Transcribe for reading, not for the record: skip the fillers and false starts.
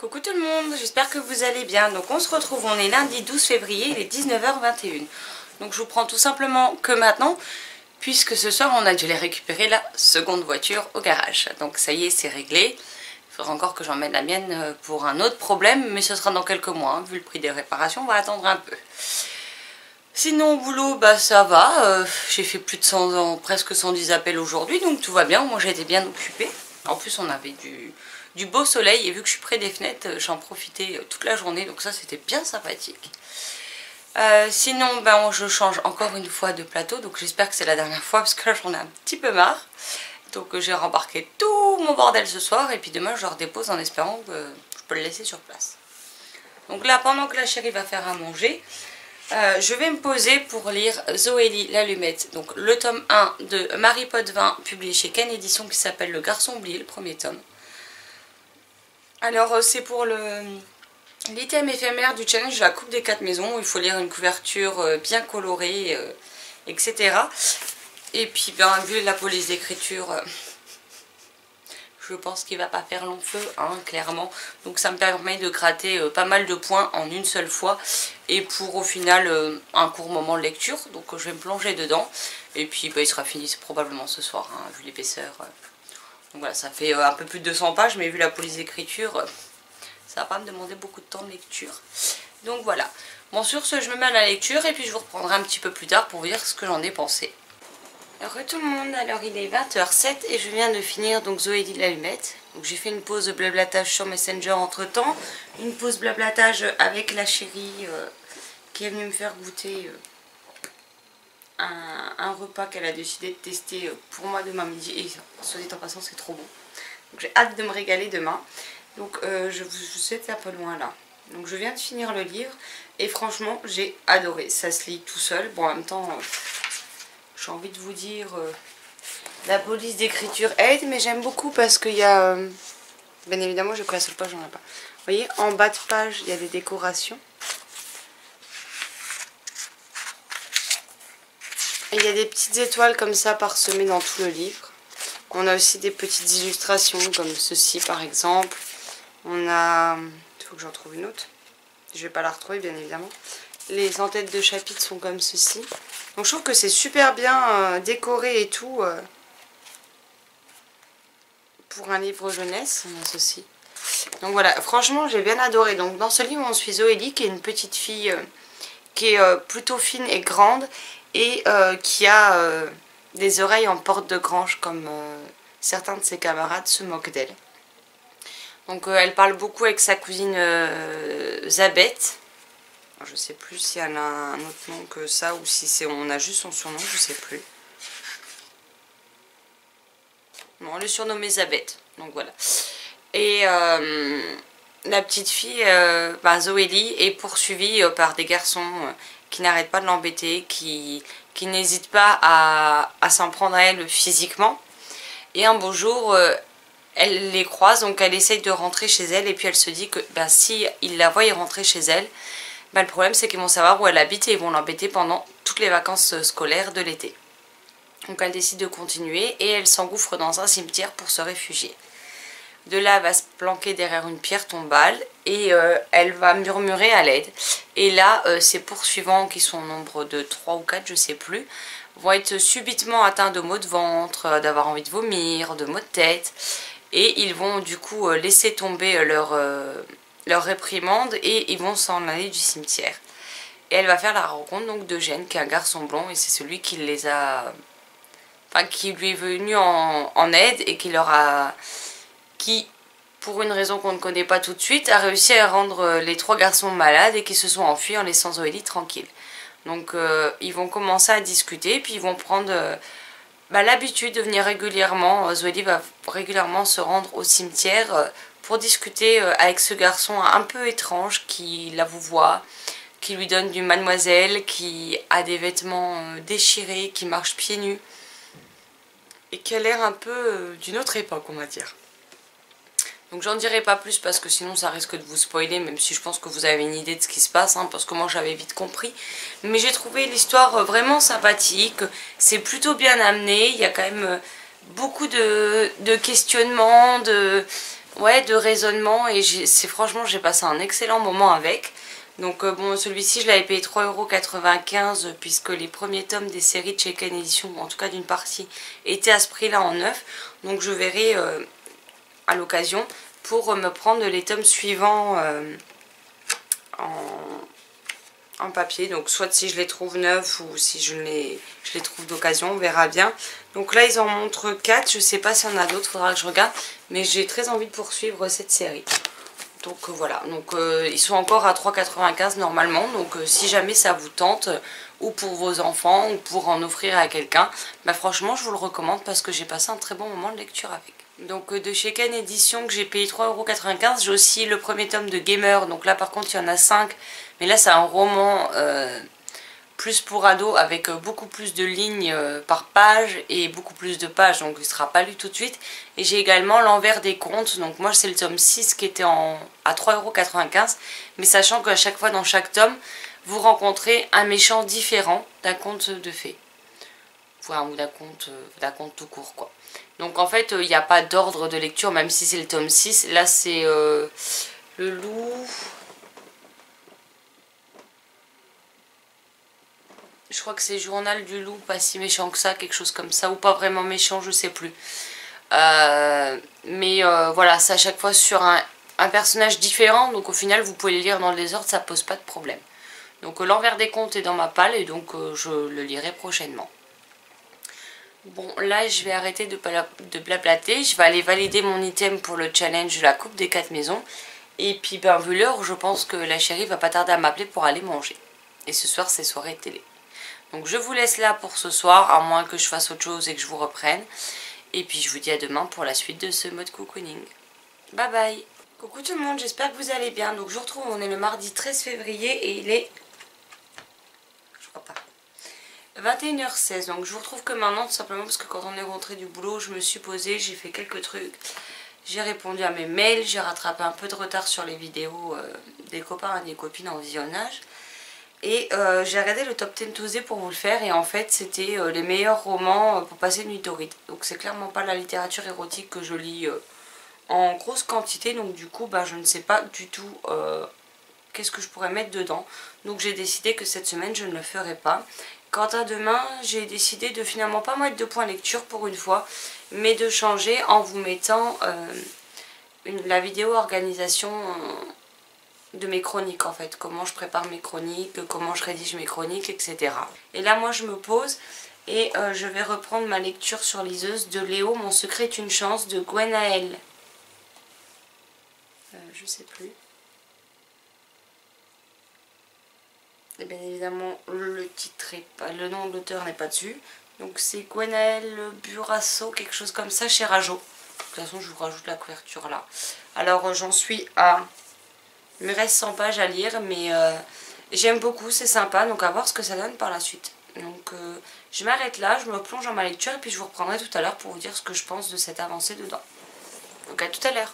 Coucou tout le monde, j'espère que vous allez bien. Donc on se retrouve, on est lundi 12 février, il est 19h21. Donc je vous prends tout simplement que maintenant, puisque ce soir on a dû aller récupérer la seconde voiture au garage. Donc ça y est, c'est réglé. Il faudra encore que j'emmène la mienne pour un autre problème, mais ce sera dans quelques mois. Vu le prix des réparations, on va attendre un peu. Sinon au boulot, bah ça va. J'ai fait plus de 100 ans, presque 110 appels aujourd'hui, donc tout va bien. Moi j'ai été bien occupée. En plus on avait du beau soleil et vu que je suis près des fenêtres, j'en profitais toute la journée, donc ça c'était bien sympathique. Sinon ben, je change encore une fois de plateau, donc j'espère que c'est la dernière fois parce que là j'en ai un petit peu marre. Donc j'ai rembarqué tout mon bordel ce soir et puis demain je le redépose en espérant que je peux le laisser sur place. Donc là pendant que la chérie va faire à manger, je vais me poser pour lire Zoélie l'allumette, donc le tome 1 de Marie Potvin, publié chez Ken Édition, qui s'appelle Le Garçon oublié, le premier tome. Alors c'est pour l'item éphémère du challenge La Coupe des 4 maisons, où il faut lire une couverture bien colorée, etc. Et puis ben, vu la police d'écriture, je pense qu'il va pas faire long feu, hein, clairement. Donc ça me permet de gratter pas mal de points en une seule fois. Et pour au final un court moment de lecture, donc je vais me plonger dedans. Et puis bah, il sera fini probablement ce soir, hein, vu l'épaisseur. Donc voilà, ça fait un peu plus de 200 pages, mais vu la police d'écriture, ça va pas me demander beaucoup de temps de lecture. Donc voilà. Bon, sur ce, je me mets à la lecture et puis je vous reprendrai un petit peu plus tard pour vous dire ce que j'en ai pensé. Alors tout le monde, alors il est 20h07 et je viens de finir donc Zoélie l'allumette. Donc j'ai fait une pause de blablatage sur Messenger entre temps. Une pause blablatage avec la chérie qui est venue me faire goûter un repas qu'elle a décidé de tester pour moi demain midi. Et soit dit en passant, c'est trop bon. Donc j'ai hâte de me régaler demain. Donc je vous souhaite un peu loin là. Donc je viens de finir le livre et franchement j'ai adoré. Ça se lit tout seul. Bon, en même temps, j'ai envie de vous dire, la police d'écriture aide, mais j'aime beaucoup parce qu'il y a, bien évidemment j'ai pris la seule page, j'en ai pas. Vous voyez, en bas de page il y a des décorations. Et il y a des petites étoiles comme ça parsemées dans tout le livre. On a aussi des petites illustrations comme ceci par exemple. On a... il faut que j'en trouve une autre. Je vais pas la retrouver bien évidemment. Les en-têtes de chapitres sont comme ceci. Donc je trouve que c'est super bien décoré et tout. Pour un livre jeunesse, on a ceci. Donc voilà, franchement j'ai bien adoré. Donc dans ce livre on suit Zoélie qui est une petite fille qui est plutôt fine et grande. Et qui a des oreilles en porte de grange comme certains de ses camarades se moquent d'elle. Donc elle parle beaucoup avec sa cousine Zabeth. Alors, je sais plus si elle a un autre nom que ça ou si on a juste son surnom, je sais plus. Bon, elle est surnommée Zabeth, donc voilà. Et la petite fille, Zoélie, est poursuivie par des garçons qui n'arrêtent pas de l'embêter, qui n'hésitent pas à s'en prendre à elle physiquement. Et un beau jour, elle les croise, donc elle essaye de rentrer chez elle, et puis elle se dit que si ils la voient rentrer chez elle, le problème c'est qu'ils vont savoir où elle habite et ils vont l'embêter pendant toutes les vacances scolaires de l'été. Donc elle décide de continuer et elle s'engouffre dans un cimetière pour se réfugier. De là, elle va se planquer derrière une pierre tombale et elle va murmurer à l'aide. Et là, ses poursuivants, qui sont au nombre de 3 ou 4, je sais plus, vont être subitement atteints de maux de ventre, d'avoir envie de vomir, de maux de tête. Et ils vont du coup laisser tomber leur réprimande et ils vont s'en aller du cimetière. Et elle va faire la rencontre donc d'Eugène, qui est un garçon blond, et c'est celui qui les a... Enfin, qui lui est venu en aide et qui leur a... qui, pour une raison qu'on ne connaît pas tout de suite, a réussi à rendre les 3 garçons malades et qui se sont enfuis en laissant Zoélie tranquille. Donc ils vont commencer à discuter, puis ils vont prendre l'habitude de venir régulièrement. Zoélie va régulièrement se rendre au cimetière pour discuter avec ce garçon un peu étrange qui la vous voit, qui lui donne du mademoiselle, qui a des vêtements déchirés, qui marche pieds nus et qui a l'air un peu d'une autre époque, on va dire. Donc j'en dirai pas plus parce que sinon ça risque de vous spoiler, même si je pense que vous avez une idée de ce qui se passe, hein, parce que moi j'avais vite compris. Mais j'ai trouvé l'histoire vraiment sympathique, c'est plutôt bien amené, il y a quand même beaucoup de questionnements, ouais, de raisonnement, et franchement j'ai passé un excellent moment avec. Donc bon, celui-ci je l'avais payé 3,95 € puisque les premiers tomes des séries de Shaken Edition, en tout cas d'une partie, étaient à ce prix-là en neuf. Donc je verrai à l'occasion pour me prendre les tomes suivants en papier. Donc soit si je les trouve neufs ou si je les trouve d'occasion, on verra bien. Donc là ils en montrent 4, je sais pas s'il y en a d'autres, faudra que je regarde. Mais j'ai très envie de poursuivre cette série. Donc voilà, donc ils sont encore à 3,95 € normalement, donc si jamais ça vous tente, ou pour vos enfants, ou pour en offrir à quelqu'un, bah franchement je vous le recommande parce que j'ai passé un très bon moment de lecture avec. Donc de chez Shaken Edition que j'ai payé 3,95 €, j'ai aussi le premier tome de Gamer, donc là par contre il y en a 5, mais là c'est un roman plus pour ados avec beaucoup plus de lignes par page et beaucoup plus de pages, donc il ne sera pas lu tout de suite. Et j'ai également l'envers des contes, donc moi c'est le tome 6 qui était à 3,95 €, mais sachant qu'à chaque fois dans chaque tome vous rencontrez un méchant différent d'un conte de fées, enfin, ou d'un conte tout court quoi. Donc en fait il n'y a pas d'ordre de lecture, même si c'est le tome 6, là c'est le loup. Je crois que c'est Journal du loup, pas si méchant que ça, quelque chose comme ça, ou pas vraiment méchant, je sais plus. Mais voilà, c'est à chaque fois sur un personnage différent, donc au final vous pouvez le lire dans le désordre, ça pose pas de problème. Donc l'envers des contes est dans ma palle et donc je le lirai prochainement. Bon, là je vais arrêter de blablater, je vais aller valider mon item pour le challenge de la coupe des 4 maisons. Et puis ben vu l'heure, je pense que la chérie va pas tarder à m'appeler pour aller manger. Et ce soir c'est soirée télé. Donc je vous laisse là pour ce soir, à moins que je fasse autre chose et que je vous reprenne. Et puis je vous dis à demain pour la suite de ce mode cocooning. Bye bye. Coucou tout le monde, j'espère que vous allez bien. Donc je vous retrouve, on est le mardi 13 février et il est... je crois pas. 21h16. Donc je vous retrouve que maintenant, tout simplement parce que quand on est rentré du boulot, je me suis posée, j'ai fait quelques trucs. J'ai répondu à mes mails, j'ai rattrapé un peu de retard sur les vidéos des copains et des copines en visionnage. Et j'ai regardé le top 10 Tuesday pour vous le faire, et en fait c'était les meilleurs romans pour passer une nuit torride. Donc c'est clairement pas la littérature érotique que je lis en grosse quantité, donc du coup bah, je ne sais pas du tout qu'est-ce que je pourrais mettre dedans. Donc j'ai décidé que cette semaine je ne le ferai pas. Quant à demain, j'ai décidé de finalement pas mettre de points lecture pour une fois, mais de changer en vous mettant la vidéo organisation de mes chroniques en fait, comment je prépare mes chroniques, comment je rédige mes chroniques, etc. Et là moi je me pose et je vais reprendre ma lecture sur liseuse de Léo, Mon secret est une chance, de Gwenaëlle. Je sais plus. Et bien évidemment le titre est pas, le nom de l'auteur n'est pas dessus. Donc c'est Gwenaëlle Burasso, quelque chose comme ça, chez Rajo. De toute façon je vous rajoute la couverture là. Alors j'en suis à... il me reste 100 pages à lire, mais j'aime beaucoup, c'est sympa, donc à voir ce que ça donne par la suite. Donc je m'arrête là, je me plonge dans ma lecture et puis je vous reprendrai tout à l'heure pour vous dire ce que je pense de cette avancée dedans. Donc à tout à l'heure.